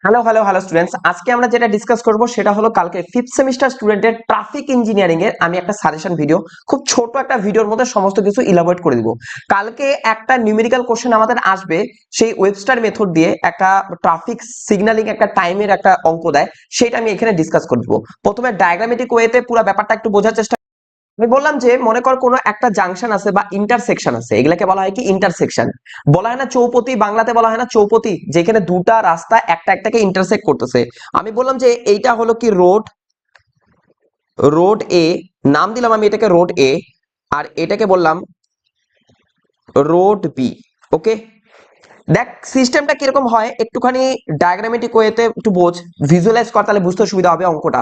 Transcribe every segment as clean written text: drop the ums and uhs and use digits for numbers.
Hello hello hello students, আজকে আমরা যেটা ডিসকাস করব সেটা হলো কালকে ফিফথ সেমিস্টার স্টুডেন্টের ট্রাফিক ইঞ্জিনিয়ারিং এর আমি একটা সাজেশন ভিডিও, খুব ছোট একটা ভিডিওর মধ্যে সমস্ত কিছু ইলাবোরেট করে দিব। কালকে একটা নিউমেরিক্যাল কোশ্চেন আমাদের আসবে, সেই ওয়েবস্টার মেথড দিয়ে একটা ট্রাফিক সিগন্যালিং একটা টাইমের একটা অঙ্ক দেয়, সেটা আমি এখানে ডিসকাস করে দিব। প্রথমে ডায়াগ্রামেটিক ওয়েতে পুরো ব্যাপারটা একটু বোঝার চেষ্টা। আমি বললাম যে মনে কর কোনো একটা জাংশন আছে বা ইন্টারসেকশন আছে, এগুলাকে বলা হয় কি ইন্টারসেকশন। বলা হয় না চৌপতি, বাংলাতে বলা হয় না চৌপতি, যেখানে দুটা রাস্তা একটা একটাকে ইন্টারসেক্ট করতেছে। আমি বললাম যে এইটা হলো কি রোড, রোড এ, নাম দিলাম আমি এটাকে রোড এ, আর এটাকে বললাম রোড বি। ওকে, দেখ সিস্টেমটা কিরকম হয় একটুখানি ডায়াগ্রামেটিক ওয়েতে একটু বোঝ, ভিজুয়ালাইজ কর, তাহলে বুঝতে সুবিধা হবে অঙ্কটা।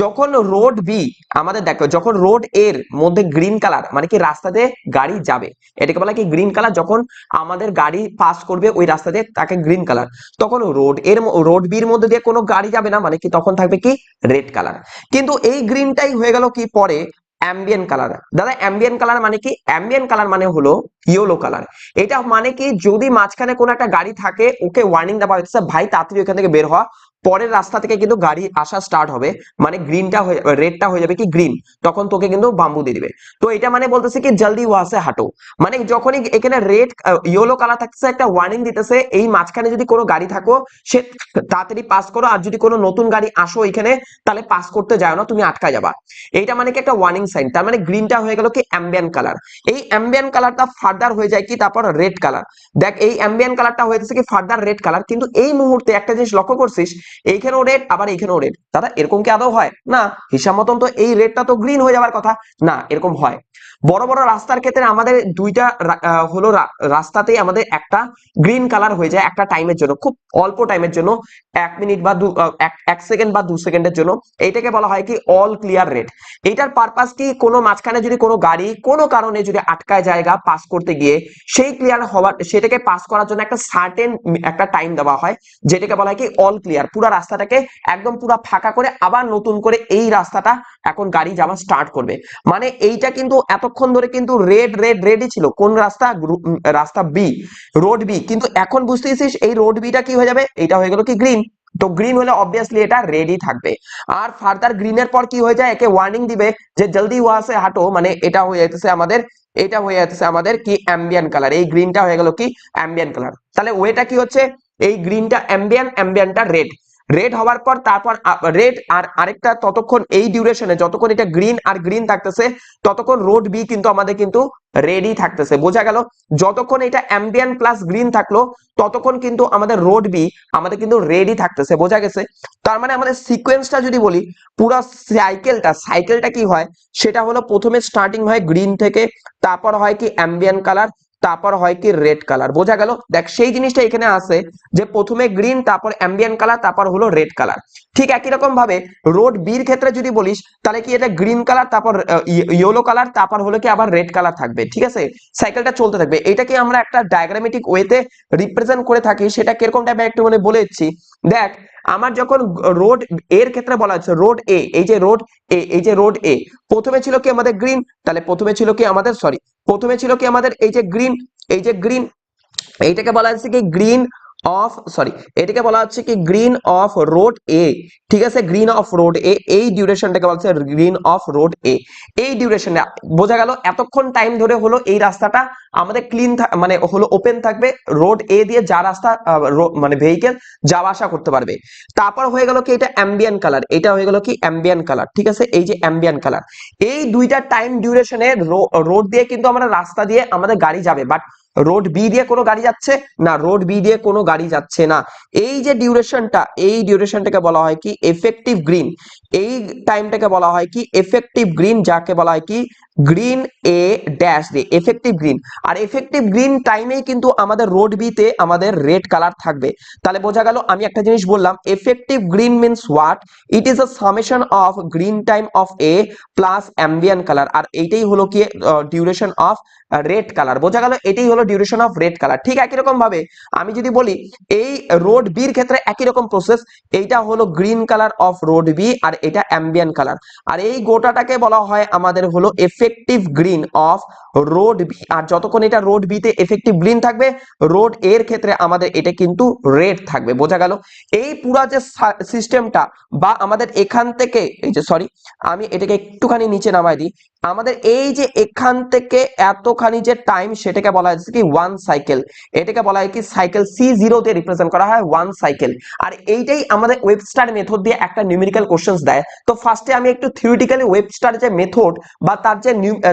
যখন রোড বি আমাদের দেখো, যখন রোড এর মধ্যে গ্রিন কালার মানে কি রাস্তাতে গাড়ি যাবে, এটাকে বলা কি গ্রিন কালার। যখন আমাদের গাড়ি পাস করবে ওই রাস্তা দিয়ে তাকে গ্রিন কালার। তখন রোড বির মধ্যে দিয়ে কোনো গাড়ি যাবে না, মানে কি তখন থাকবে কি রেড কালার। কিন্তু এই গ্রিনটাই হয়ে গেল কি পরে অ্যাম্বিয়েন্ট কালার। দাদা অ্যাম্বিয়েন্ট কালার মানে কি? অ্যাম্বিয়েন্ট কালার মানে হলো ইয়েলো কালার। এটা মানে কি যদি মাঝখানে কোনো একটা গাড়ি থাকে, ওকে ওয়ার্নিং দেওয়া হচ্ছে ভাই তাড়াতাড়ি ওখান থেকে বের হওয়া, পরের রাস্তা থেকে কিন্তু গাড়ি আসা স্টার্ট হবে, মানে গ্রিনটা হয়ে রেডটা হয়ে যাবে কি গ্রিন, তখন তোকে কিন্তু বাম্বু দিয়ে দিবে। তো এটা মানে বলতেছে কি জলদি ওয়া সে হাঁটো, মানে যখনই এখানে রেড ইয়েলো কালার থাকছে একটা ওয়ার্নিং দিতেছে এই মাঝখানে যদি কোনো গাড়ি থাকো সে তাড়াতাড়ি পাস করো, আর যদি কোনো নতুন গাড়ি আসো এখানে তাহলে পাস করতে যাও না, তুমি আটকা যাবা। এইটা মানে কি একটা ওয়ার্নিং সাইন। তার মানে গ্রিনটা হয়ে গেল কি অ্যাম্বিয়েন্ট কালার। এই অ্যাম্বিয়েন্ট কালারটা ফার্দার হয়ে যায় কি তারপর রেড কালার। দেখ এই অ্যাম্বিয়েন্ট কালারটা হয়েছে কি ফার্দার রেড কালার, কিন্তু এই মুহূর্তে একটা জিনিস লক্ষ্য করছিস, এইখানেও রেড আবার এইখানেও রেড। দাদা এরকম কি আদৌ হয়? না, হিসাব মতন তো এই রেডটা তো গ্রিন হয়ে যাওয়ার কথা না, এরকম হয়। বড় বড় রাস্তার ক্ষেত্রে আমাদের দুইটা হলো রাস্তাতেই আমাদের একটা গ্রিন কালার হয়ে যায় একটা টাইমের জন্য, খুব অল্প টাইমের জন্য, 1 মিনিট বা 1 সেকেন্ড বা 2 সেকেন্ডের জন্য। এইটাকে বলা হয় কি অল ক্লিয়ার রেড। এইটার পারপাস কি, কোনো মাঝখানে যদি কোনো গাড়ি কোনো কারণে যদি আটকায় জায়গা পাস করতে গিয়ে, সেই ক্লিয়ার হওয়ার সেটাকে পাস করার জন্য একটা সার্টেন একটা টাইম দেওয়া হয়, যেটাকে বলা হয় কি অল ক্লিয়ার। পুরো রাস্তাটাকে একদম পুরো ফাঁকা করে আবার নতুন করে এই রাস্তাটা এখন গাড়ি যাওয়া স্টার্ট করবে। মানে এইটা কিন্তু এতক্ষণ ধরে কিন্তু রেড রেড রেডই ছিল। কোন রাস্তা? রাস্তা বি, রোড বি। কিন্তু এখন বুঝতেছিস এই রোড বিটা কি হয়ে যাবে, এটা হয়ে গেল কি গ্রিন। তো গ্রিন হলে অবভিয়াসলি এটা রেডই থাকবে। আর ফার্দার গ্রিনের পর কি হয়ে যায়, একে ওয়ার্নিং দিবে যে জলদি ওয়া সে হাঁটো, মানে এটা হয়ে যাইতেছে আমাদের, এটা হয়ে যাচ্ছে আমাদের কি অ্যাম্বিয়েন্ট কালার। এই গ্রিনটা হয়ে গেল কি অ্যাম্বিয়েন্ট কালার। তাহলে ওয়েটা কি হচ্ছে, এই গ্রিনটা অ্যাম্বিয়েন্ট, অ্যাম্বিয়েন্টটা রেড। রেড হওয়ার পর তারপর রেড আর আরেকটা, ততক্ষণ এই ডিউরেশনে যতক্ষণ এটা গ্রিন আর গ্রিন থাকতেছে ততক্ষণ রোড বি কিন্তু আমাদের কিন্তু রেডি থাকতেছে। বোঝা গেল? যতক্ষণ এটা অ্যাম্বিয়েন্ট প্লাস গ্রিন থাকলো ততক্ষণ কিন্তু আমাদের রোড বি আমাদের কিন্তু রেডি থাকতেছে। বোঝা গেছে? তার মানে আমাদের সিকোয়েন্সটা যদি বলি, পুরো সাইকেলটা কি হয় সেটা হলো প্রথমে স্টার্টিং হয় গ্রিন থেকে, তারপর হয় কি অ্যাম্বিয়েন্ট কালার, তারপর হয় কি রেড কালার। বোঝা গেল? দেখ সেই জিনিসটা এখানে আছে যে প্রথমে গ্রিন, তারপর অ্যাম্বিয়েন্ট কালার, তারপর হলো রেড কালার। ঠিক একই রকম ভাবে রোড বির ক্ষেত্রে যদি বলিস তাহলে কি এটা গ্রিন কালার, তারপর ইয়েলো কালার, তারপর হলো কি আবার রেড কালার থাকবে। ঠিক আছে, সাইকেলটা চলতে থাকবে। এটাকে আমরা একটা ডায়াগ্রামেটিক ওয়েতে রিপ্রেজেন্ট করে থাকি। সেটা কিরকম টাইপের একটু মানে বলে দিচ্ছি। দেখ আমার যখন রোড এর ক্ষেত্রে বলা হচ্ছে রোড এ, এই যে রোড এ, এই যে রোড এ, প্রথমে ছিল কি আমাদের গ্রিন, তাহলে প্রথমে ছিল কি আমাদের, সরি, প্রথমে ছিল কি আমাদের এই যে গ্রিন, এই যে গ্রিন, এইটাকে বলা হচ্ছে কি গ্রিন অফ, সরি, এটাকে বলা হচ্ছে কি গ্রিন অফ রোড এ। ঠিক আছে, গ্রিন অফ রোড এ, এই ডিউরেশনটাকে বলা হচ্ছে গ্রিন অফ রোড এ। এই ডিউরেশনটা বোঝা গেল এতক্ষণ টাইম ধরে হলো এই রাস্তাটা আমাদের ক্লিন মানে হলো ওপেন থাকবে, রোড এ দিয়ে যা রাস্তা মানে ভেহিকেল যাওয়া আসা করতে পারবে। তারপর হয়ে গেল কি এটা অ্যাম্বিয়েন্ট কালার, এটা হয়ে গেল কি অ্যাম্বিয়েন্ট কালার। ঠিক আছে, এই যে অ্যাম্বিয়েন্ট কালার, এই দুইটা টাইম ডিউরেশনে রোড দিয়ে কিন্তু আমরা রাস্তা দিয়ে আমাদের গাড়ি যাবে, বাট রোড বি দিয়ে কোনো গাড়ি যাচ্ছে না, রোড বি দিয়ে কোনো গাড়ি যাচ্ছে না। এই যে ডিউরেশনটা, এই ডিউরেশনটাকে বলা হয় কি এফেক্টিভ গ্রিন। এই টাইমটাকে বলা হয় কি এফেক্টিভ গ্রিন, যাকে বলা হয় কি গ্রিন এ ড্যাশ দিয়ে এফেক্টিভ গ্রিন। আর এফেক্টিভ গ্রিন টাইমেই কিন্তু আমাদের রোড বি তে আমাদের রেড কালার থাকবে। তাহলে বোঝা গেল, আমি একটা জিনিস বললাম, effective green means what, it is a summation of green time of A plus ambient colour, আর এইটাই হলো কি ডিউরেশন অফ রেড কালার। বোঝা গেল? এটাই হলো হলো ডিউরেশন অফ রেড কালার। ঠিক একই রকম ভাবে আমি যদি বলি এই রোড বির ক্ষেত্রে একই রকম প্রসেস, এইটা হলো green colour of road B আর এটা অ্যাম্বিয়েন্ট কালার, আর এই গোটাটাকে বলা হয় আমাদের হলো effective green of road B. আর যতক্ষণ এটা রোড বি তে এফেক্টিভ গ্রিন থাকবে, রোড এর ক্ষেত্রে আমাদের এটা কিন্তু রেড থাকবে। বোঝা গেল? এই পুরা যে সিস্টেমটা বা আমাদের এখান থেকে এই যে সরি আমি এটাকে একটুখানি নিচে নামাই দিই, আমাদের এই যে এখান থেকে এতখানি যে টাইম সেটাকে বলা হচ্ছে কি ওয়ান সাইকেল, এটাকে বলা হয় কি সাইকেল C0 তে রিপ্রেজেন্ট করা হয় ওয়ান সাইকেল। আর এইটাই আমাদের ওয়েবস্টার মেথড দিয়ে একটা নিউমেরিক্যাল কোশ্চেন্স দেয়। তো ফার্স্টে আমি একটু থিওরিটিক্যালি ওয়েবস্টার যে মেথড বা তার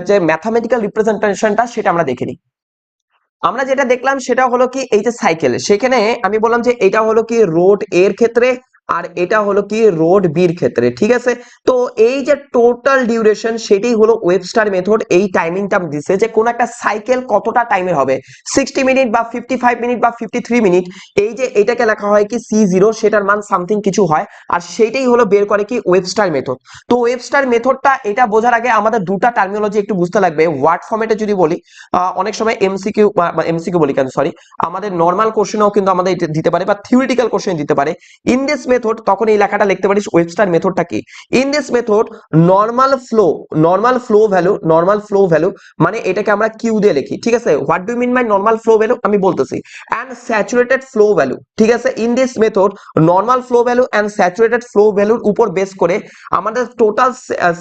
যে ম্যাথামেটিক্যাল রিপ্রেজেন্টেশনটা সেটা আমরা দেখে নিই। আমরা যেটা দেখলাম সেটা হলো কি এই যে সাইকেল, সেখানে আমি বললাম যে এটা হলো কি রোড এর ক্ষেত্রে আর এটা হলো কি রোড বির ক্ষেত্রে, ঠিক আছে। তো এই যে টোটাল ডিউরেশন সেটাই হলো ওয়েবস্টার মেথড এই টাইমিংটা দিছে যে কোন একটা সাইকেল কতটা টাইমের হবে, 60 মিনিট বা 55 মিনিট বা 53 মিনিট, এই যে এটাকে লেখা হয় কি C0, সেটার মান সামথিং কিছু হয়, আর সেটাই হলো বের করে কি ওয়েবস্টার মেথড। তো ওয়েবস্টার মেথডটা এটা বোঝার আগে আমাদের দুটা টার্মিনোলজি একটু বুঝতে লাগবে। ওয়ার্ড ফরম্যাটে যদি বলি অনেক সময় এমসিকিউ বলি কেন সরি, আমাদের নরমাল কোশ্চেনও কিন্তু আমাদের দিতে পারে বা থিওরিটিক্যাল কোশ্চেন দিতে পারে। ইন দিস মেথড তখন এই লেখাটা লিখতে পারিস ওয়েবস্টার মেথডটা কি। In this method normal flow value মানে এটাকে আমরা কিউ দিয়ে লিখি, ঠিক আছে। What do mean by normal flow value আমি বলতেছি, এন্ড স্যাচুরেটেড ফ্লো ভ্যালু, ঠিক আছে। In this method normal flow value and saturated flow ভ্যালুর উপর বেস করে আমাদের টোটাল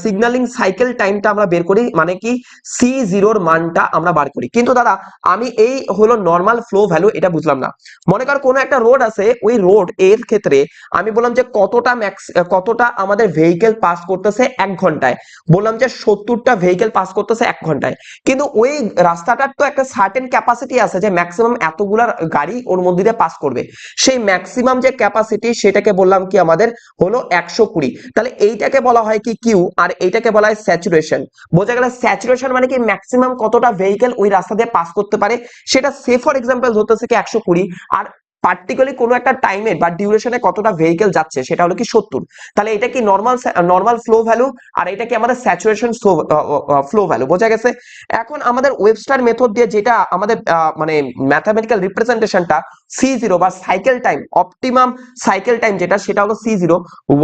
সিগন্যালিং সাইকেল টাইমটা আমরা বের করি, মানে কি C0 এর মানটা আমরা বার করি। কিন্তু দাদা আমি এই হলো নরমাল ফ্লো ভ্যালু এটা বুঝলাম না। মনে কর কোনো একটা রোড আছে, ওই রোড এর ক্ষেত্রে আমি বললাম যে কতটা আমাদের ভেহিকেল পাস করতেছে 1 ঘন্টায়, বললাম যে 70টা ভেহিকেল পাস করতেছে 1 ঘন্টায়। কিন্তু ওই রাস্তাটার তো একটা সার্টেন ক্যাপাসিটি আছে যে ম্যাক্সিমাম এতগুলা গাড়ি ওর মধ্যে দিয়ে পাস করবে, সেই ম্যাক্সিমাম যে ক্যাপাসিটি সেটাকে বললাম কি আমাদের হলো 120। তাহলে এইটাকে বলা হয় কি কিউ আর এইটাকে বলা হয় স্যাচুরেশন। বোঝা গেল? স্যাচুরেশন মানে কি ম্যাক্সিমাম কতটা ভেহিকেল ওই রাস্তা দিয়ে পাস করতে পারে, সেটা সে ফর এক্সাম্পল ধরতেছে কি 120, আর পার্টিকুলারলি কোনো একটা টাইমে বা ডিউরেশনে কতটা ভেহিকেল যাচ্ছে সেটা হলো কি 70। তাহলে এটা কি নরমাল ফ্লো ভ্যালু আর এটা কি আমাদের স্যাচুরেশন ফ্লো ভ্যালু। বোঝা গেছে? এখন আমাদের ওয়েবস্টার মেথড দিয়ে যেটা আমাদের মানে ম্যাথমেটিক্যাল রিপ্রেজেন্টেশনটা C0 বা cycle time, optimum cycle time যেটা সেটা হলো C0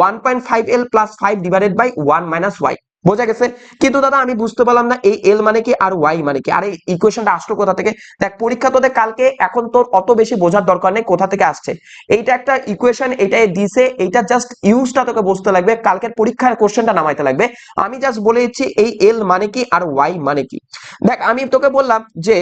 1.5L + 5 divided by 1 - y। বোঝা গেছে? কিন্তু দাদা আমি বুঝতে পারলাম না এই এল মানে কি আর ওয়াই মানে কি, আর এই ইকুয়েশনটা আসলো কোথা থেকে। দেখ পরীক্ষা তোদের কালকে, এখন তোর অত বেশি বোঝার দরকার নেই কোথা থেকে আসছে। এইটা একটা ইকুয়েশন, এটাই দিছে, এইটা জাস্ট ইউজটা তোকে বুঝতে লাগবে, কালকের পরীক্ষার কোশ্চেনটা নামাইতে লাগবে। আমি জাস্ট বলে দিচ্ছি এই এল মানে কি আর ওয়াই মানে কি। দেখ আমি তোকে বললাম যে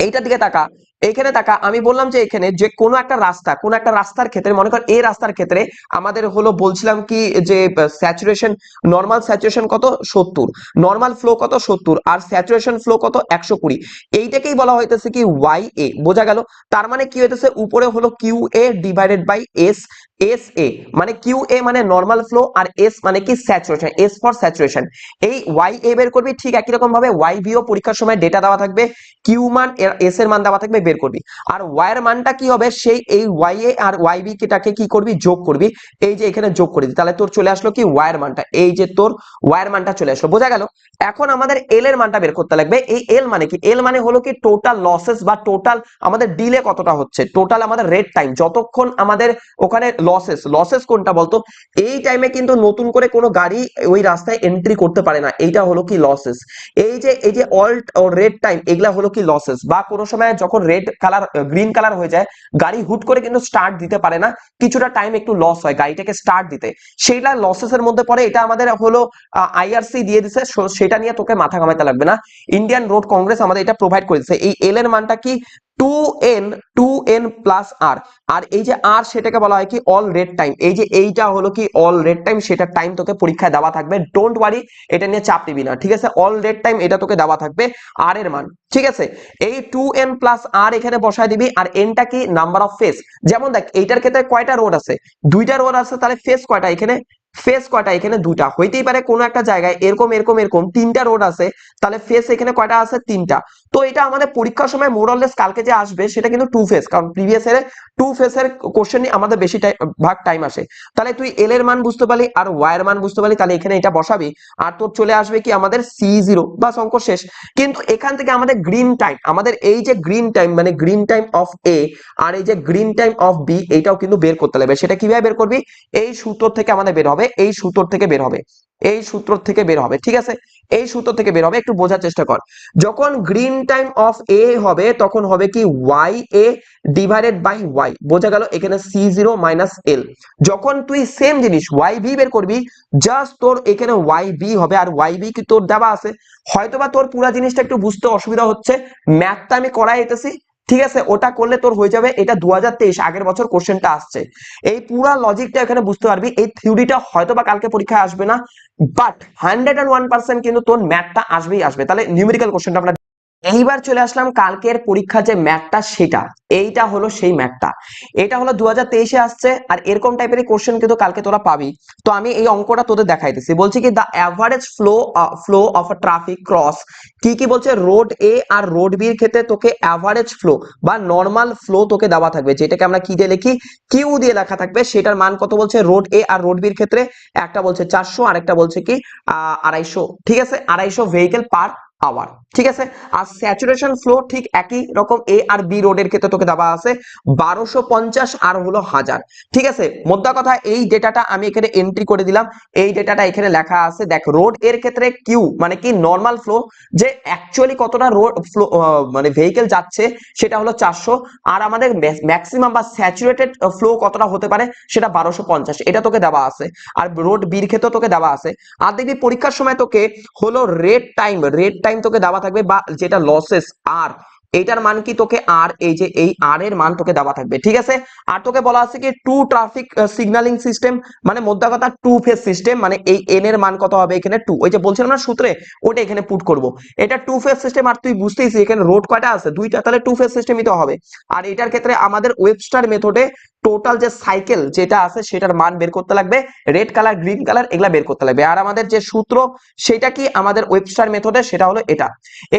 এইটার দিকে তাকা, এইখানে তাকা, আমি বললাম যে এখানে যে কোনো একটা রাস্তার ক্ষেত্রে মনে কর এই রাস্তার ক্ষেত্রে আমাদের হলো বলছিলাম কি যে স্যাচুরেশন, নরমাল স্যাচুরেশন কত 70, নরমাল ফ্লো কত 70 আর স্যাচুরেশন ফ্লো কত 120। এইটাকেই বলা হইতেছে কি ওয়াই এ। বোঝা গেল? তার মানে কি হইতেছে উপরে হলো Q A divided by S A, মানে কিউ এ মানে নরমাল ফ্লো আর এস মানে কি স্যাচুরেশন, এস ফর স্যাচুরেশন। এই ওয়াই এ বের করবি, ঠিক একই রকম ভাবে ওয়াই বিও পরীক্ষার সময় ডেটা দেওয়া থাকবে, কিউ মান এস এর মান দেওয়া থাকবে, বের করবি। আর ওয়াই এর মানটা কি হবে, সেই এই Y A R Y B কেটাকে কি করবি যোগ করবি, এই যে এখানে যোগ করে দিই, তাহলে তোর চলে আসলো কি ওয়াই এর মানটা, এই যে তোর ওয়াই এর মানটা চলে আসলো। বোঝা গেল? এখন আমাদের এল এর মানটা বের করতে লাগবে। এই এল মানে কি, এল মানে হলো কি টোটাল লসেস বা টোটাল আমাদের ডিলে কতটা হচ্ছে, টোটাল আমাদের রেড টাইম যতক্ষণ আমাদের ওখানে লসেস কোনটা বলতো, এই টাইমে কিন্তু নতুন করে কোনো গাড়ি ওই রাস্তায় এন্ট্রি করতে পারে না, এইটা হলো কি লসেস। এই যে অল্ট ও রেড টাইম এগুলা হলো কি লসেস, বা কোনো সময় যখন রেড কালার গ্রিন কালার হয়ে যায় গাড়ি হুট করে কিন্তু স্টার্ট দিতে পারে না, কিছুটা টাইম একটু লস হয় গাড়িটাকে স্টার্ট দিতে, সেইটা লসেস এর মধ্যে পড়ে। এটা আমাদের হলো আইআরসি দিয়ে দিছে, সেটা নিয়ে তোকে মাথা ঘামাইতে লাগবে না, ইন্ডিয়ান রোড কংগ্রেস আমাদের এটা প্রোভাইড করে দিছে। এই এল এর মানটা কি 2n প্লাস আর, আর এই যে আর সেটাকে বলা হয় কি অল রেড টাইম। এই যে এইটা হলো কি অল রেড টাইম, সেটা টাইম তোকে পরীক্ষায় দেওয়া থাকবে, ডোন্ট ওয়ারি, এটা নিয়ে চাপ নিবি না, ঠিক আছে। অল রেড টাইম এটা তোকে দেওয়া থাকবে, আর এর মান, ঠিক আছে। এই 2n প্লাস আর এখানে বসায় দিবি, আর এনটা কি নাম্বার অফ ফেস। যেমন দেখ এইটার ক্ষেত্রে কয়টা রোড আছে, 2টা রোড আছে, তাহলে ফেস কয়টা এখানে, ফেস কয়টা এখানে 2টা, হইতেই পারে কোনো একটা জায়গায় এরকম 3টা রোড আছে, তাহলে ফেস এখানে কয়টা আছে 3টা। তো এটা আমাদের পরীক্ষার সময় মোরলেস কালকে যে আসবে সেটা কিন্তু টু ফেস, কারণ প্রিভিয়াস এর টু ফেসের কোশ্চেনই আমাদের বেশি ভাগ টাইম আসে। তাহলে তুই এল এর মান বুঝতে পারলি আর ওয়াই এর মান বুঝতে পারলি, তাহলে এখানে এটা বসাবি আর তোর চলে আসবে কি আমাদের C0, বাস অঙ্ক শেষ। কিন্তু এখান থেকে আমাদের গ্রিন টাইম, আমাদের এই যে গ্রিন টাইম মানে গ্রিন টাইম অফ এ আর এই যে গ্রিন টাইম অফ বি, এইটাও কিন্তু বের করতে লাগবে। সেটা কিভাবে বের করবি? এই সূত্র থেকে আমাদের বের হবে, এই সূত্র থেকে বের হবে, এই সূত্র থেকে বের হবে, ঠিক আছে? এই সূত্র থেকে বের হবে, একটু বোঝার চেষ্টা কর। যখন গ্রিন টাইম অফ এ হবে তখন হবে কি Y A divided by Y, বোঝা গেল? এখানে C0 মাইনাস এল। যখন তুই সেম জিনিস ওয়াই বি বের করবি, জাস্ট তোর এখানে ওয়াই বি হবে, আর ওয়াই বি কি তোর দেওয়া আছে। হয়তোবা তোর পুরো জিনিসটা একটু বুঝতে অসুবিধা হচ্ছে, ম্যাথটা আমি করাই যেতেছি, ঠিক আছে? ওটা করলে তোর হয়ে যাবে। এটা 2023 আগের বছর কোশ্চেনটা আসছে, এই পুরা লজিকটা এখানে বুঝতে পারবি। এই থিওরিটা হয়তোবা কালকে পরীক্ষায় আসবে না, বাট 101% কিন্তু তোর ম্যাথটা আসবেই আসবে। তাহলে নিউমেরিক্যাল কোশ্চেনটা আমরা এইবার চলে আসলাম কালকের পরীক্ষা যে ম্যাথটা, সেটা এইটা হলো সেই ম্যাথটা। এটা হলো 2023-এ আসছে, আর এরকম টাইপের কোশ্চেন কিন্তু কালকে তোরা পাবি। তো আমি এই অঙ্কটা তোদের দেখাইতেছি। বলছি কি, the average flow of a traffic cross, কি কি বলছে, রোড এ আর রোড বি এর ক্ষেত্রে তোকে অ্যাভারেজ ফ্লো বা নর্মাল ফ্লো তোকে দেওয়া থাকবে, যেটাকে আমরা কি দিয়ে লিখি, কিউ দিয়ে লেখা থাকবে। সেটার মান কত বলছে রোড এ আর রোড বি এর ক্ষেত্রে? একটা বলছে 400 আর একটা বলছে কি 250, ঠিক আছে? 250 ভেহিকেল পার আওয়ার, ঠিক আছে? আর স্যাচুরেশন ফ্লো ঠিক একই রকম এ আর বি রোডের ক্ষেত্রে তোকে দেওয়া আছে 1250 আর হলো 1000, ঠিক আছে? মোদ্দা কথা এই ডেটাটা আমি এখানে এন্ট্রি করে দিলাম, এই ডেটাটা এখানে লেখা আছে। দেখ, রোড এর ক্ষেত্রে কিউ মানে কি নরমাল ফ্লো, যে অ্যাকচুয়ালি কতটা রোড ফ্লো মানে ভেহিকেল যাচ্ছে সেটা হলো 400, আর আমাদের ম্যাক্সিমাম বা স্যাচুরেটেড ফ্লো কতটা হতে পারে সেটা 1250, এটা তোকে দেওয়া আছে। আর রোড বির ক্ষেত্রে তোকে দেওয়া আছে। আর দেখবি পরীক্ষার সময় তোকে হলো রেড টাইম তোকে দেওয়া থাকবে, বা যেটা লসেস আর এইটার মান কি তোকে আর এই যে এই আর এর মান তোকে দেওয়া থাকবে, ঠিক আছে? আর তোকে বলা আছে কি টু ট্রাফিক সিগন্যালিং সিস্টেম, মানে মোদ্দা কথা টু ফেজ সিস্টেম, মানে এই এন এর মান কত হবে এখানে 2, ওই যে বলছিলাম না সূত্রে, ওটা এখানে পুট করব। এটা টু ফেজ সিস্টেম, আর তুই বুঝতেইছিস এখানে রোড কয়টা আছে, দুইটা, তাহলে টু ফেজ সিস্টেমই তো হবে। আর এটার ক্ষেত্রে আমাদের ওয়েবস্টার মেথডে টোটাল যে সাইকেল যেটা আছে সেটার মান বের করতে লাগবে, রেড কালার গ্রিন কালার এগুলা বের করতে লাগবে। আর আমাদের যে সূত্র সেটা কি আমাদের ওয়েবস্টার মেথডে, সেটা হলো এটা।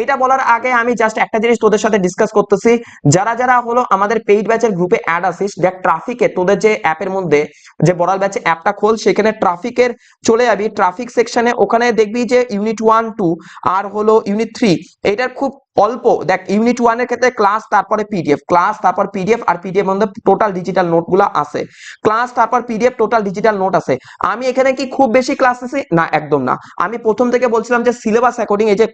এইটা বলার আগে আমি জাস্ট একটা জিনিস তোদের সাথে ডিসকাস করতেছি। যারা যারা হলো আমাদের পেইড ব্যাচের গ্রুপে অ্যাড আছিস, দেখ ট্রাফিকে তোদের যে অ্যাপের মধ্যে যে বড়াল ব্যাচে অ্যাপটা খোল, সেখানে ট্রাফিকের চলে যাবি, ট্রাফিক সেকশনে ওখানে দেখবি যে ইউনিট 1 2 আর হলো ইউনিট 3, এটার খুব অল্প। দেখ ইউনিট 1 এর ক্ষেত্রে ক্লাস তারপরে পিডিএফ, ক্লাস তারপর পিডিএফ, আর পিডিএফ মধ্যে টোটাল ডিজিটাল নোটগুলো আছে, ক্লাস তারপর পিডিএফ টোটাল ডিজিটাল নোট আছে। আমি এখানে কি খুব বেশি ক্লাস আছে না, একদম না। আমি প্রথম থেকে বলছিলাম যে সিলেবাস অ্যাকর্ডিং এই যে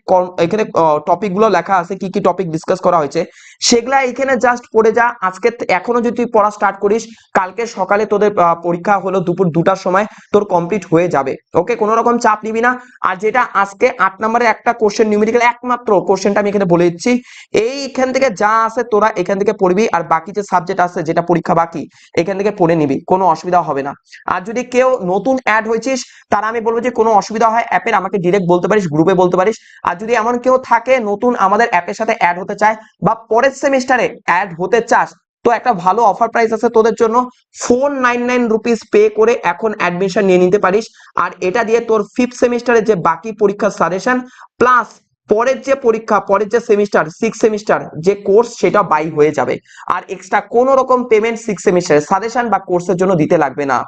এখানে টপিক গুলো লেখা আছে, কি কি টপিক ডিসকাস করা হয়েছে সেগুলা এখানে জাস্ট পড়ে যা। আজকে এখনো যদি তুই পড়া স্টার্ট করিস, কালকে সকালে তোদের পরীক্ষা হলো দুপুর 2টার সময় তোর কমপ্লিট হয়ে যাবে। ওকে, কোনো রকম চাপ নিবি না। আর যেটা আজকে 8 নম্বরের একটা কোশ্চেন নিউমেরিক্যাল একমাত্র কোশ্চেনটা আমি এখানে বলে দিচ্ছি, এইখান থেকে যা আছে তোরা এখান থেকে পড়বি, আর বাকি যে সাবজেক্ট আছে যেটা পরীক্ষা বাকি এখান থেকে পড়ে নিবি, কোনো অসুবিধা হবে না। আর যদি কেউ নতুন অ্যাড হয়েছিস, তারা আমি বলবো যে কোনো অসুবিধা হয় অ্যাপের আমাকে ডিরেক্ট বলতে পারিস, গ্রুপে বলতে পারিস। আর যদি এমন কেউ থাকে নতুন আমাদের অ্যাপের সাথে অ্যাড হতে চায় বা পরের সেমিস্টারে অ্যাড হতে চাস, তো একটা ভালো অফার প্রাইস আছে তোদের জন্য, 499 রুপিস পে করে এখন অ্যাডমিশন নিয়ে নিতে পারিস। আর এটা দিয়ে তোর 5th সেমিস্টারে যে বাকি পরীক্ষার সাজেশন প্লাস পরের যে পরীক্ষা, পরের যে সেমিস্টার 6 সেমিস্টার যে কোর্স, সেটা বাই হয়ে যাবে। আর এক্সট্রা কোনো রকম পেমেন্ট 6 সেমিস্টারের সাজেশন বা কোর্সের জন্য দিতে লাগবে না।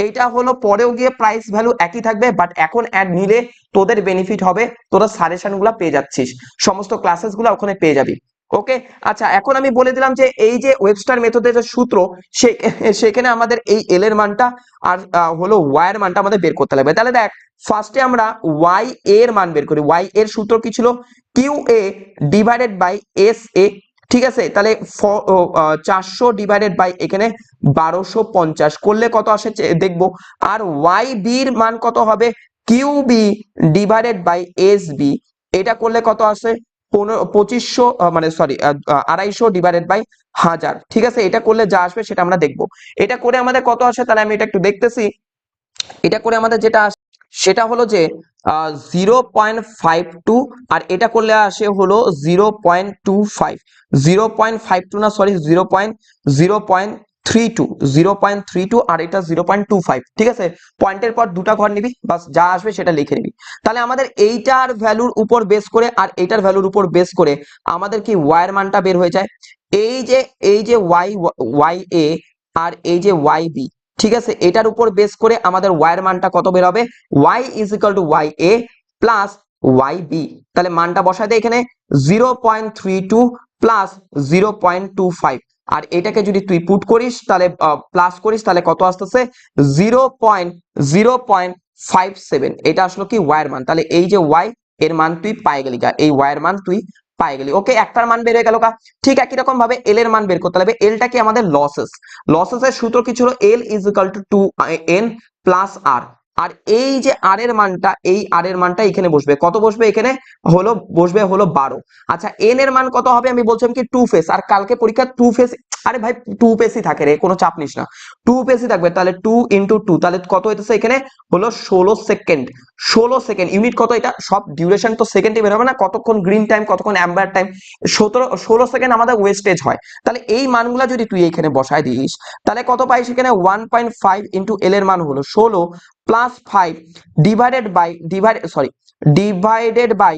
এইটা হলো পরেও গিয়ে প্রাইস ভ্যালু একই থাকবে, বাট এখন অ্যাড নিলে তোদের বেনিফিট হবে, তোরা সাজেশন গুলা পেয়ে যাচ্ছিস, সমস্ত ক্লাসেস গুলা ওখানে পেয়ে যাবি। ওকে, আচ্ছা এখন আমি বলে দিলাম যে এই যে ওয়েবস্টার মেথডের যে সূত্র, সেখানে আমাদের এই এল এর মানটা আর হলো ওয়াই এর মানটা আমাদের বের করতে লাগবে। তাহলে দেখ, ফার্স্টে আমরা ওয়াই এর মান বের করি। ওয়াই এর সূত্র কি ছিল, Q A divided by S A, ঠিক আছে? তাহলে 400 ডিভাইডেড বাই এখানে 1250 করলে কত আসে দেখবো। আর ওয়াই বি এর মান কত হবে, Q B divided by S B, এটা করলে কত আসে 2500, মানে সরি 250 ডিভাইডেড বাই 1000, ঠিক আছে? এটা করলে যা আসবে সেটা আমরা দেখবো। এটা করে আমাদের কত আসে, তাহলে আমি এটা একটু দেখতেছি। এটা করে আমাদের যেটা আসে সেটা হলো যে 0.52, আর এটা করলে আসে হলো 0.25, 0.52 না সরি 0.0.3 0.32 আর এটা 0.25, ঠিক আছে। পয়েন্টের পর দুটা ঘর নিবি, বাস যা আসবে সেটা লিখে নিবি। তাহলে আমাদের এইটার ভ্যালুর উপর বেস করে আর এইটার ভ্যালুর উপর বেস করে আমাদের কি y এর মানটা বের হয়ে যায়। এই যে y a আর এই যে y b, ঠিক আছে, এটার উপর বেস করে আমাদের y এর মানটা কত বের হবে, y is equal to y a plus y b। তাহলে মানটা বসাই দেয় এখানে 0.32 প্লাস 0.25, আর এটাকে যদি তুই পুট করিস তাহলে প্লাস করিস তাহলে কত আসতেছে 0.0.57। এটা আসলো কি y এর মান। তাহলে এই যে y এর মান তুই পাই গেলি, এই y এর মান তুই পাই গেলি। ওকে, একটার মান বের হয়ে গেল। ঠিক একই রকম ভাবে এল এর মান বের করতে হবে। এলটা কি আমাদের লসেস এর সূত্র কি ছিল, L is equal to 2n plus R. আর এই যে আর এর মানটা, এই আর এর মানটা এখানে বসবে, কত বসবে এখানে বসবে হলো 12। আচ্ছা, এন এর মান কত হবে, আমি বলছিলাম কি 2 ফেস, আর কালকে পরীক্ষা 2 ফেস, আরে ভাই 2 পেসই থাকে রে, কোনো চাপ নিস না, 2 পেসই থাকবে। তাহলে 2 ইন্টু 2, তাহলে কত হইতেছে এখানে হলো 16 সেকেন্ড। 16 সেকেন্ড ইউনিট কত, এটা সব ডিউরেশন তো সেকেন্ডে বের হবে না, কতক্ষণ গ্রিন টাইম কতক্ষণ অ্যাম্বার টাইম, 16 সেকেন্ড আমাদের ওয়েস্টেজ হয়। তাহলে এই মানগুলা যদি তুই এখানে বসায় দিস তাহলে কত পাইস এখানে 1.5 ইন্টু এল এর মান হলো 16 plus 5 divided by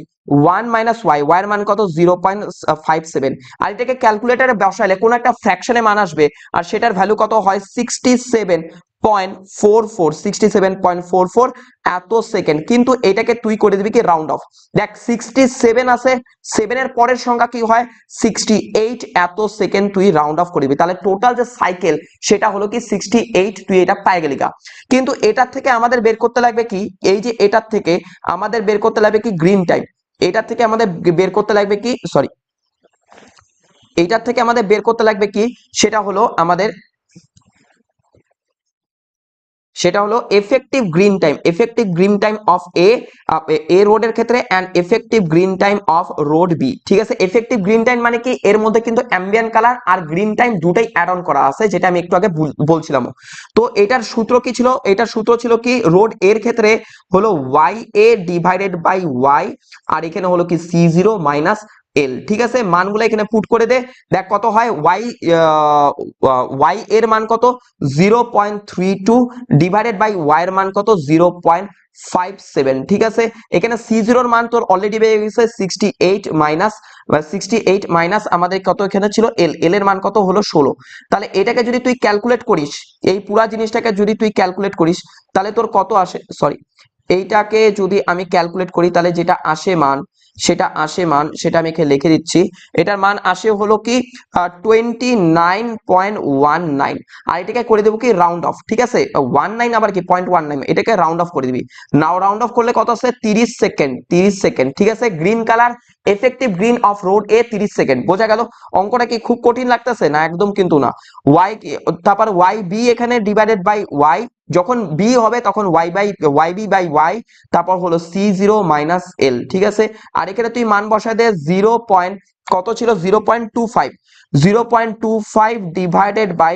1 minus y, y এর মান কত 0.57। আর এটাকে ক্যালকুলেটরে বসাইলে কোন একটা ফ্র্যাকশনে মান আসবে, আর সেটার ভ্যালু কত হয় 67.44 এত সেকেন্ড। কিন্তু এটাকে তুই করে দিবি কি রাউন্ড অফ, দেখ 67 আছে, 7 এর পরের সংখ্যা কি হয় 68, এত সেকেন্ড তুই রাউন্ড অফ করবি। তাহলে টোটাল যে সাইকেল সেটা হলো কি 68, তুই এটা পাই গেলি গা। কিন্তু এটার থেকে আমাদের বের করতে লাগবে কি, এই যে এটার থেকে আমাদের বের করতে লাগবে কি গ্রিন টাইম, এটার থেকে আমাদের বের করতে লাগবে কি এইটার থেকে আমাদের বের করতে লাগবে কি, সেটা হলো effective green time of A রোডের ক্ষেত্রে and effective green time of road B. ঠিক আছে, এফেক্টিভ গ্রিন টাইম মানে কি, এর মধ্যে কিন্তু অ্যাম্বিয়েন্ট কালার আর গ্রিন টাইম দুটাই অ্যাড অন করা আছে, যেটা আমি একটু আগে বলছিলাম। তো এটার সূত্র কি ছিল, এটার সূত্র ছিল কি রোড এর ক্ষেত্রে হলো Y A divided by Y, আর এখানে হলো কি C0 মাইনাস এল। ঠিক আছে, মানগুলো এখানে পুট করে দে, দেখ কত হয় ওয়াই এর মান কত 0.32 ডিভাইডেড বাই ওয়াই এর মান কত 0.57। ঠিক আছে, এখানে C0 এর মান তোর অলরেডি পেয়ে গেছে 68 মাইনাস আমাদের কত এখানে ছিল এল এর মান কত হলো 16। তাহলে এটাকে যদি তুই ক্যালকুলেট করিস, এই পুরো জিনিসটাকে যদি তুই ক্যালকুলেট করিস তাহলে তোর কত আসে, এইটাকে যদি আমি ক্যালকুলেট করি তাহলে যেটা আসে মান সেটা আমি এখানে লিখে দিচ্ছি। এটার মান আসে হলো কি 29.19, আর এটাকে করে দেবো কি রাউন্ড অফ। ঠিক আছে, 19 আবার কি 0.19, এটাকে রাউন্ড অফ করে দিবি। নাও রাউন্ড অফ করলে কত আছে 30 সেকেন্ড। ঠিক আছে, green colour effective green of road A 30 second. বোঝা গেল? অঙ্কটা কি খুব কঠিন লাগতেছে না? একদম কিন্তু না। ওয়াই তারপর ওয়াই বি এখানে ডিভাইডেড বাই ওয়াই, যখন বি হবে তখন ওয়াই বি বাই ওয়াই, তারপর হলো C0 মাইনাস এল। ঠিক আছে, আর এখানে তুই মান বসায় দে কত ছিল 0.25 ডিভাইডেড বাই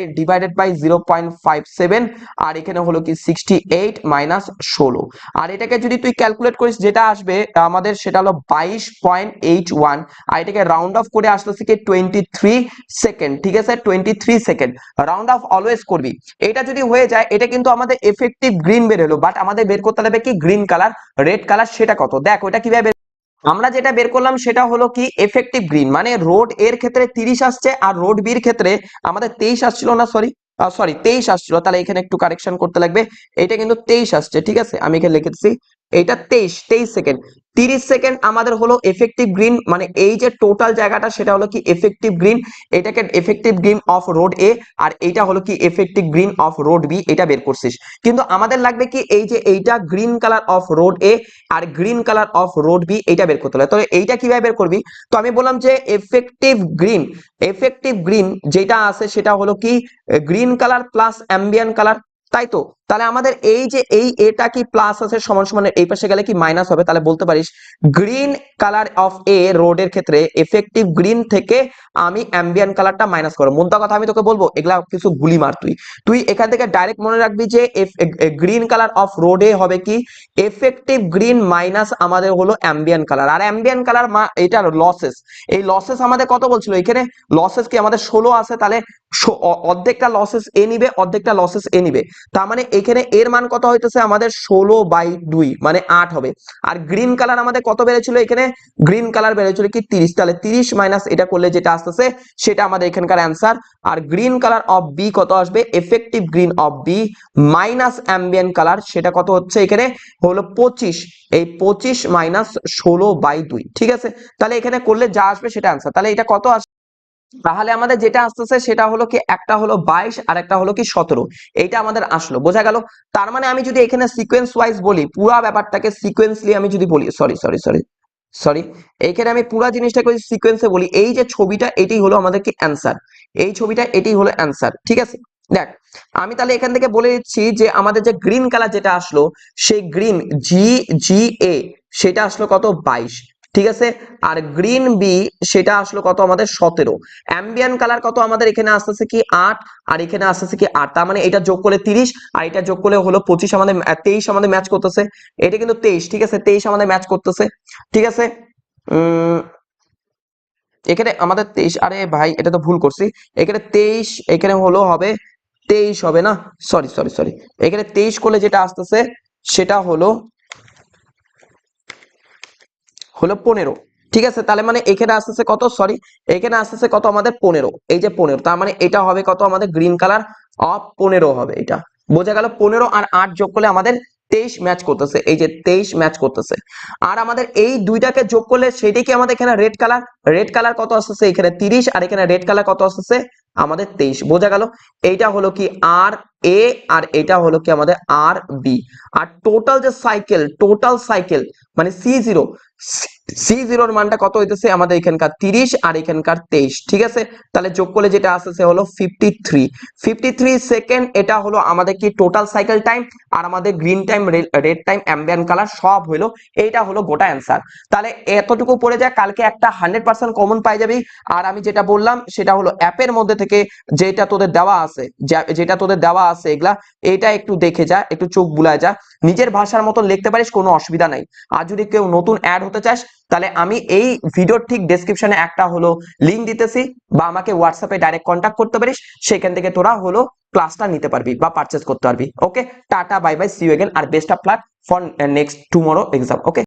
0.57, আর এখানে হলো কি 68 মাইনাস 16। আর এটাকে যদি তুই ক্যালকুলেট করিস যেটা আসবে আমাদের সেটা হলো 22.81, আর এটাকে রাউন্ড অফ করে আসতেছে কি 23 সেকেন্ড। ঠিক আছে, 23 সেকেন্ড রাউন্ড অফ অলওয়েজ করবি। এটা যদি হয়ে যায়, এটা কিন্তু আমাদের এফেক্টিভ গ্রিন বের হলো, বাট আমাদের বের করতে হবে কি গ্রিন কালার, রেড কালার সেটা কত। দেখ ওটা কিভাবে আমরা যেটা বের করলাম সেটা হলো কি এফেক্টিভ গ্রিন, মানে রোড এর ক্ষেত্রে 30 আসছে আর রোড বির ক্ষেত্রে আমাদের 23 আসছিল না, 23 আসছিল। তাহলে এখানে একটু কারেকশন করতে লাগবে, এটা কিন্তু 23 আসছে। ঠিক আছে, আমি এখানে লিখেছি এটা 23 সেকেন্ড। 30 সেকেন্ড আমাদের হলো এফেক্টিভ গ্রিন, মানে এই যে টোটাল জায়গাটা সেটা হলো কি এফেক্টিভ গ্রিন, এটাকে effective green of road A, আর এইটা হলো কি effective green of road B, এটা বের করছিস। কিন্তু আমাদের লাগবে কি এই যে এইটা green colour of road A আর green colour of road B, এটা বের করতে হবে। তো এইটা কিভাবে বের করবি, তো আমি বললাম যে এফেক্টিভ গ্রিন যেটা আছে সেটা হলো কি green colour plus ambient colour, তাই তো। তাহলে আমাদের এই যে এই এটা কি প্লাস আছে সমান সমান এই পাশে গেলে কি মাইনাস হবে, তাহলে বলতে পারিস গ্রিন কালার অফ এ রোডের ক্ষেত্রে এফেক্টিভ গ্রিন থেকে আমি অ্যাম্বিয়েন্ট কালারটা মাইনাস করব। মোদ্দা কথা আমি তোকে বলবো এগুলা কিছু গুলি মার, তুই এখান থেকে ডাইরেক্ট মনে রাখবি যে গ্রিন কালার অফ রোডে হবে কি এফেক্টিভ গ্রিন মাইনাস আমাদের হলো অ্যাম্বিয়েন্ট কালার। আর অ্যাম্বিয়েন্ট কালার এটার লসেস, এই লসেস আমাদের কত বলছিল এখানে, লসেস কি আমাদের 16 আছে, তাহলে অর্ধেকটা লসেস এ নিবে, অর্ধেকটা লসেস এ নিবে, তার মানে এখানে এর মান কত হইতেছে আমাদের 16/2 মানে 8 হবে। আর গ্রিন কালার আমাদের কত বেড়েছিল এখানে, গ্রিন কালার বেড়েছিল কি 30, তাহলে 30 মাইনাস এটা করলে যেটা আসতেছে সেটা আমাদের এখানকার অ্যান্সার। আর গ্রিন কালার অফ বি কত আসবে, effective green of B minus ambient colour, সেটা কত হচ্ছে এখানে হলো 25, এই 25 মাইনাস 16/2, ঠিক আছে। তাহলে এখানে করলে যা আসবে সেটা অ্যান্সার। তাহলে এটা কত আসবে, তাহলে আমাদের যেটা আসতেছে সেটা হলো কি একটা হলো 22 আর একটা হলো কি 17, এইটা আমাদের আসলো, বোঝা গেল। তার মানে আমি যদি এখানে সিকোয়েন্স ওয়াইজ বলি, পুরো ব্যাপারটাকে সিকোয়েন্সলি আমি যদি বলি, সরি সরি সরি সরি এইখানে আমি পুরো জিনিসটাকে সিকোয়েন্সে বলি, এই যে ছবিটা এটাই হলো আমাদের কি অ্যান্সার, এই ছবিটা এটাই হলো অ্যান্সার, ঠিক আছে। দেখ আমি তাহলে এখান থেকে বলে দিচ্ছি যে আমাদের যে গ্রিন কালার যেটা আসলো সেই গ্রিন GA সেটা আসলো কত 22, ঠিক আছে। আর গ্রিন বি সেটা আসলো কত আমাদের 17, অ্যাম্বিয়েন্ট কালার কত আমাদের এখানে আসতেছে কি 8, আর এখানে আসতেছে কি 8, তার মানে এটা যোগ করলে 30 আর এটা যোগ করলে হলো 25, আমাদের 23 আমাদের ম্যাচ করতেছে, এটা কিন্তু 23, ঠিক আছে 23 আমাদের ম্যাচ করতেছে, ঠিক আছে। এখানে আমাদের 23, আরে ভাই এটা তো ভুল করছি, এখানে 23 এখানে হলো হবে 23 হবে না, সরি সরি সরি এখানে 23 করলে যেটা আসতেছে সেটা হলো 15, ঠিক আছে। তাহলে মানে এখানে আসতেছে কত, সরি এখানে আসতেছে কত আমাদের 15, এই যে 15, তার মানে এটা হবে কত আমাদের গ্রিন কালার অফ 15 হবে, এটা বোঝা গেল। 15 আর 8 যোগ করলে আমাদের 23 ম্যাচ করতেছে, এই যে 23 ম্যাচ করতেছে। আর আমাদের এই দুইটাকে যোগ করলে সেটাই কি আমাদের এখানে রেড কালার, রেড কালার কত আসতেছে এখানে 30 আর এখানে রেড কালার কত আসতেছে আমাদের 23, বোঝা গেল। এইটা হলো কি আর এ আর এটা হলো কি আমাদের আর বি। আর টোটাল যে সাইকেল, টোটাল সাইকেল মানে C0 এর মানটা কত হইতেছে আমাদের এখানকার 30 আর এখানকার 23, ঠিক আছে। তাহলে যোগ করলে যেটা আসতেছে হলো 53 সেকেন্ড, এটা হলো আমাদের কি টোটাল সাইকেল টাইম, আর আমাদের green time red time ambient colour সব হলো, এইটা হলো গোটা অ্যান্সার। তাহলে এতটুকু পড়ে যায়, কালকে একটা 100% কমন পাই যাবি। আর আমি যেটা বললাম সেটা হলো অ্যাপের মধ্যে থেকে যেটা তোদের দেওয়া আছে, যেটা তোদের দেওয়া আছে এগুলা, এটা একটু দেখে যা, একটু চোখ বুলায় যা, নিজের ভাষার মতো লিখতে পারিস, কোনো অসুবিধা নাই। আর যদি কেউ নতুন অ্যাড হতে চাস তাহলে আমি এই ভিডিওর ঠিক ডেসক্রিপশনে একটা হলো লিংক দিতেছি, বা আমাকে হোয়াটসঅ্যাপে ডাইরেক্ট কন্ট্যাক্ট করতে পারিস, সেখান থেকে তোরা হলো ক্লাসটা নিতে পারবি বা পারচেজ করতে পারবি। ওকে, টাটা bye bye, see you again, আর best of luck for next tomorrow exam. Okay.